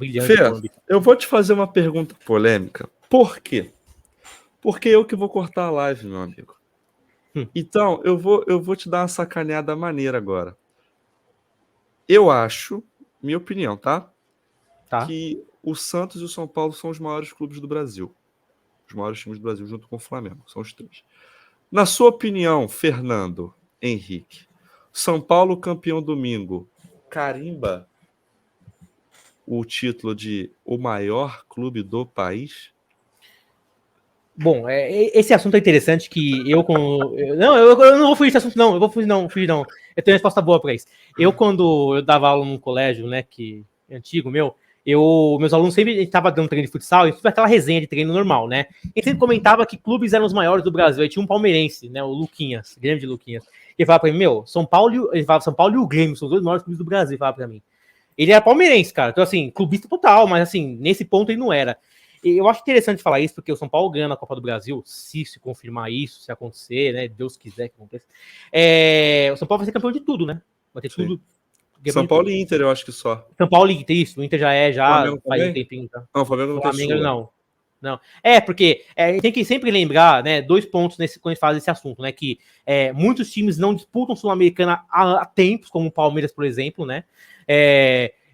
brilhante do Morumbi. Eu vou te fazer uma pergunta polêmica. Por quê? Porque eu que vou cortar a live, meu amigo. Então, eu vou te dar uma sacaneada maneira agora. Eu acho, minha opinião, tá? Que o Santos e o São Paulo são os maiores clubes do Brasil. Os maiores times do Brasil, junto com o Flamengo. São os três. Na sua opinião, Fernando Henrique, São Paulo campeão domingo, carimba o título de o maior clube do país? Bom, esse assunto é interessante que eu com... Não, eu não vou fugir desse assunto, não. Eu vou fugir, não. Eu tenho uma resposta boa para isso. Quando eu dava aula num colégio, né, antigo meu, meus alunos sempre estavam dando treino de futsal e aquela resenha de treino normal, né? E sempre comentava que clubes eram os maiores do Brasil. Aí tinha um palmeirense, né, o Luquinhas, grande Luquinhas. Ele falava pra mim, São Paulo e o Grêmio são os dois maiores clubes do Brasil. Ele falava pra mim. Ele era palmeirense, cara. Então, assim, clubista total, mas, assim, nesse ponto ele não era. Eu acho interessante falar isso, porque o São Paulo ganha na Copa do Brasil, se confirmar isso, se acontecer, né? Deus quiser que aconteça. O São Paulo vai ser campeão de tudo, né? Vai ter tudo. São Paulo e Inter, eu acho que só. São Paulo e Inter, isso. O Inter já faz um tempinho. Tá? Não, o Flamengo não tem não. Porque tem que sempre lembrar, né, 2 pontos quando a gente fala desse assunto, né? Que muitos times não disputam Sul-Americana há tempos, como o Palmeiras, por exemplo, né?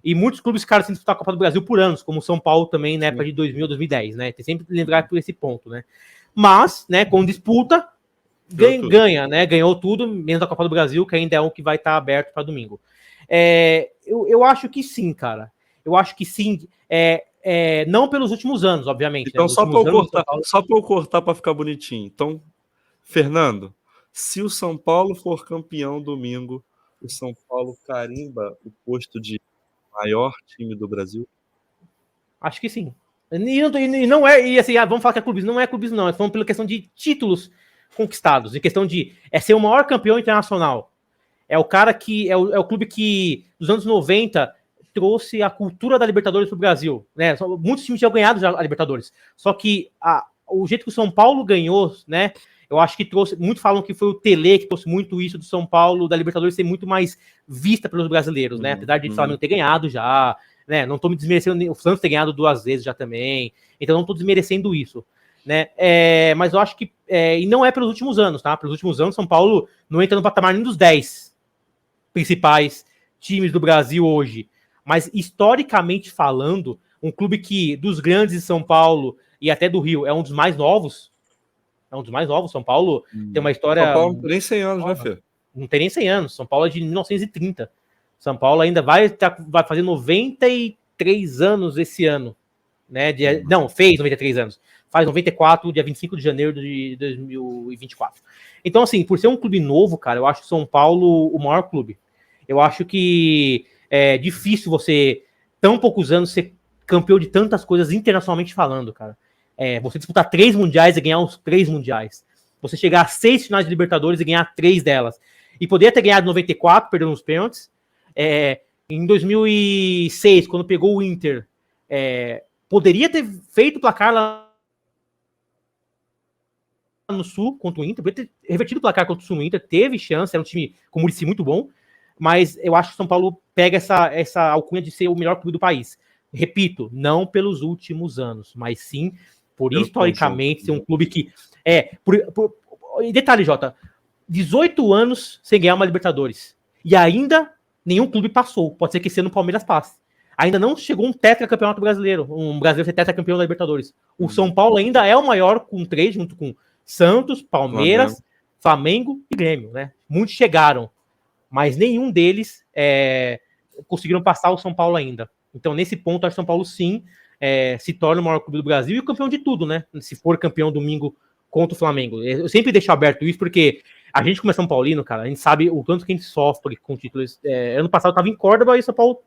E muitos clubes ficaram sem disputar a Copa do Brasil por anos, como o São Paulo também, na época de 2000, 2010, né? Tem sempre que lembrar por esse ponto, né? Mas, né, com disputa, ganha, né? Ganhou tudo, menos a Copa do Brasil, que ainda é o que vai estar aberto para domingo. Eu acho que sim, cara. Eu acho que sim. Não pelos últimos anos, obviamente. Então, né? só para eu cortar para ficar bonitinho. Então, Fernando, se o São Paulo for campeão domingo, o São Paulo carimba o posto de maior time do Brasil? Acho que sim. E não é, e assim, vamos falar que é clubismo. Não é clubismo, não. É falando pela questão de títulos conquistados, em questão de ser o maior campeão internacional. É o cara que é o clube que, nos anos 90, trouxe a cultura da Libertadores para o Brasil. Né? Muitos times tinham ganhado já a Libertadores. Só que o jeito que o São Paulo ganhou, né? Eu acho que trouxe. Muitos falam que foi o Tele que trouxe muito isso do São Paulo, da Libertadores ser muito mais vista pelos brasileiros, né? Apesar de o Flamengo ter ganhado já, né? Não estou me desmerecendo, o Santos ter ganhado 2 vezes já também. Então não estou desmerecendo isso. Né? Mas eu acho que. E não é pelos últimos anos, tá? Pelos últimos anos, São Paulo não entra no patamar nem dos 10 principais times do Brasil hoje. Mas, historicamente falando, um clube que, dos grandes de São Paulo e até do Rio, é um dos mais novos. São Paulo tem uma história... São Paulo não tem nem 100 anos, né, Fê? Não tem nem 100 anos. São Paulo é de 1930. São Paulo ainda vai fazer 93 anos esse ano. Né? Não, fez 93 anos. Faz 94, dia 25 de janeiro de 2024. Então, assim, por ser um clube novo, cara, eu acho o São Paulo o maior clube. Eu acho que é difícil você, tão poucos anos, ser campeão de tantas coisas internacionalmente falando, cara. Você disputar 3 mundiais e ganhar os 3 mundiais. Você chegar a 6 finais de Libertadores e ganhar 3 delas. E poderia ter ganhado 94, perdendo os pênaltis. Em 2006, quando pegou o Inter, poderia ter feito o placar lá no Sul contra o Inter, poderia ter revertido o placar contra o Sul no Inter, teve chance, era um time com o Muricy muito bom, mas eu acho que o São Paulo pega essa alcunha de ser o melhor clube do país. Repito, não pelos últimos anos, mas sim por historicamente ser um clube que... E detalhe, Jota, 18 anos sem ganhar uma Libertadores, e ainda nenhum clube passou, pode ser que esse ano o Palmeiras passe. Ainda não chegou um tetracampeonato brasileiro, um brasileiro ser tetracampeão da Libertadores. O São Paulo ainda é o maior com 3, junto com Santos, Palmeiras, Flamengo e Grêmio, né? Muitos chegaram, mas nenhum deles conseguiram passar o São Paulo ainda. Então, nesse ponto, acho que o São Paulo, sim, se torna o maior clube do Brasil e o campeão de tudo, né? Se for campeão domingo contra o Flamengo. Eu sempre deixo aberto isso, porque a gente, como é São Paulino, cara, a gente sabe o tanto que a gente sofre com títulos. Ano passado eu estava em Córdoba e o São Paulo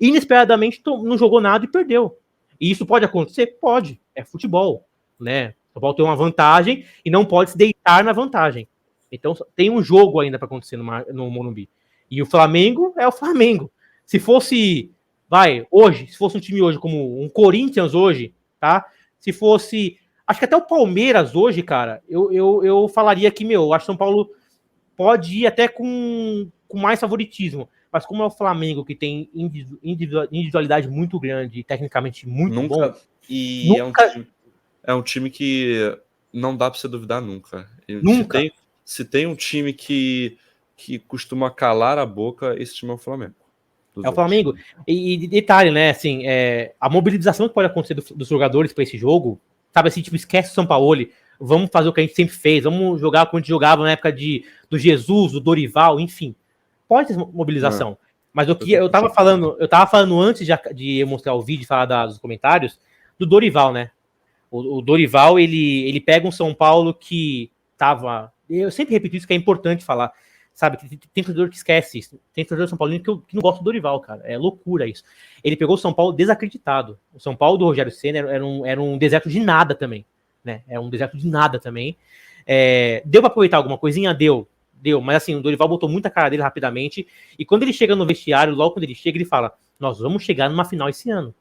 inesperadamente não jogou nada e perdeu. E isso pode acontecer? Pode. É futebol, né? O São Paulo tem uma vantagem e não pode se deitar na vantagem. Então tem um jogo ainda para acontecer no Morumbi. E o Flamengo é o Flamengo. Se fosse, hoje, se fosse um time hoje como um Corinthians hoje, tá? Se fosse, acho que até o Palmeiras hoje, cara, eu falaria que, acho que São Paulo pode ir até com mais favoritismo. Mas como é o Flamengo, que tem individualidade muito grande e tecnicamente muito bom... E é um time que não dá para você duvidar nunca. Nunca. Se tem um time que costuma calar a boca, esse time é o Flamengo. É o Flamengo. E detalhe, né? Assim, a mobilização que pode acontecer dos jogadores para esse jogo, sabe assim, tipo, esquece o Sampaoli, vamos fazer o que a gente sempre fez, vamos jogar como a gente jogava na época do Jesus, do Dorival, enfim. Pode ter mobilização. Mas o que eu tava falando antes de eu mostrar o vídeo e falar dos comentários, do Dorival, né? O Dorival, ele pega um São Paulo que tava... Eu sempre repito isso, que é importante falar. Sabe, tem torcedor que esquece isso. Tem torcedor de São Paulino que não gosta do Dorival, cara. É loucura isso. Ele pegou o São Paulo desacreditado. O São Paulo do Rogério Ceni era um deserto de nada também. Né? Era um deserto de nada também. Deu pra aproveitar alguma coisinha? Deu. Mas assim, o Dorival botou muita cara dele rapidamente. E quando ele chega no vestiário, logo quando ele chega, ele fala: nós vamos chegar numa final esse ano.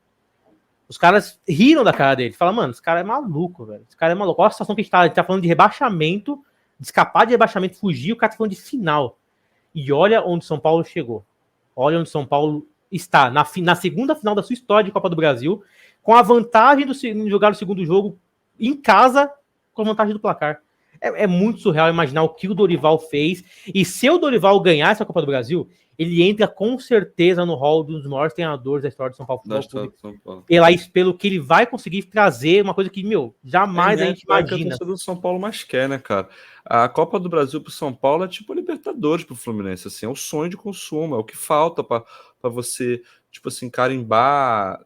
Os caras riram da cara dele. Fala, mano, esse cara é maluco, velho. Esse cara é maluco. Olha a situação que a gente tá falando de rebaixamento, de escapar de rebaixamento, fugir, o cara tá falando de final. E olha onde São Paulo chegou. Olha onde São Paulo está. Na segunda final da sua história de Copa do Brasil, com a vantagem de jogar o segundo jogo em casa, com a vantagem do placar. É muito surreal imaginar o que o Dorival fez. E se o Dorival ganhar essa Copa do Brasil, ele entra com certeza no hall dos maiores treinadores da história do São Paulo Futebol Clube. Pelo que ele vai conseguir trazer uma coisa que, jamais a gente imagina. É que a torcida do São Paulo mais quer, né, cara? A Copa do Brasil pro São Paulo é tipo a Libertadores pro Fluminense, assim, é o sonho de consumo, é o que falta para você, tipo assim, carimbar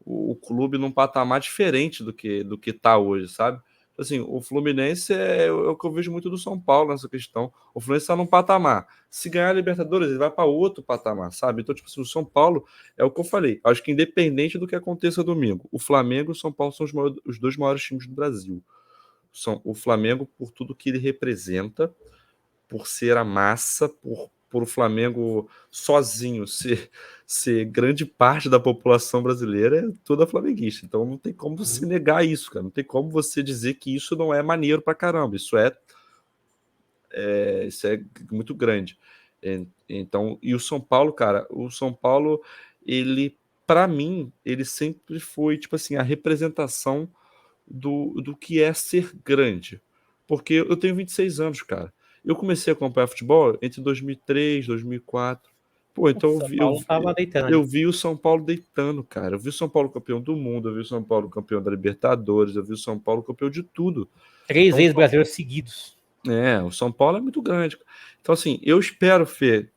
o clube num patamar diferente do que tá hoje, sabe? Assim, o Fluminense é o que eu vejo muito do São Paulo nessa questão. O Fluminense está num patamar. Se ganhar a Libertadores, ele vai para outro patamar, sabe? Então, tipo assim, o São Paulo é o que eu falei. Acho que independente do que aconteça domingo, o Flamengo e o São Paulo são os dois maiores times do Brasil. O Flamengo, por tudo que ele representa, por ser a massa, por o Flamengo sozinho ser grande parte da população brasileira, é toda flamenguista. Então não tem como você negar isso, cara. Não tem como você dizer que isso não é maneiro pra caramba. Isso é muito grande. Então, e o São Paulo, cara, ele, pra mim, ele sempre foi, tipo assim, a representação do que é ser grande. Porque eu tenho 26 anos, cara. Eu comecei a acompanhar futebol entre 2003, 2004. Pô, então eu vi o São Paulo deitando, cara. Eu vi o São Paulo campeão do mundo, eu vi o São Paulo campeão da Libertadores, eu vi o São Paulo campeão de tudo. 3 vezes brasileiros seguidos. O São Paulo é muito grande. Então, assim, eu espero, Fê,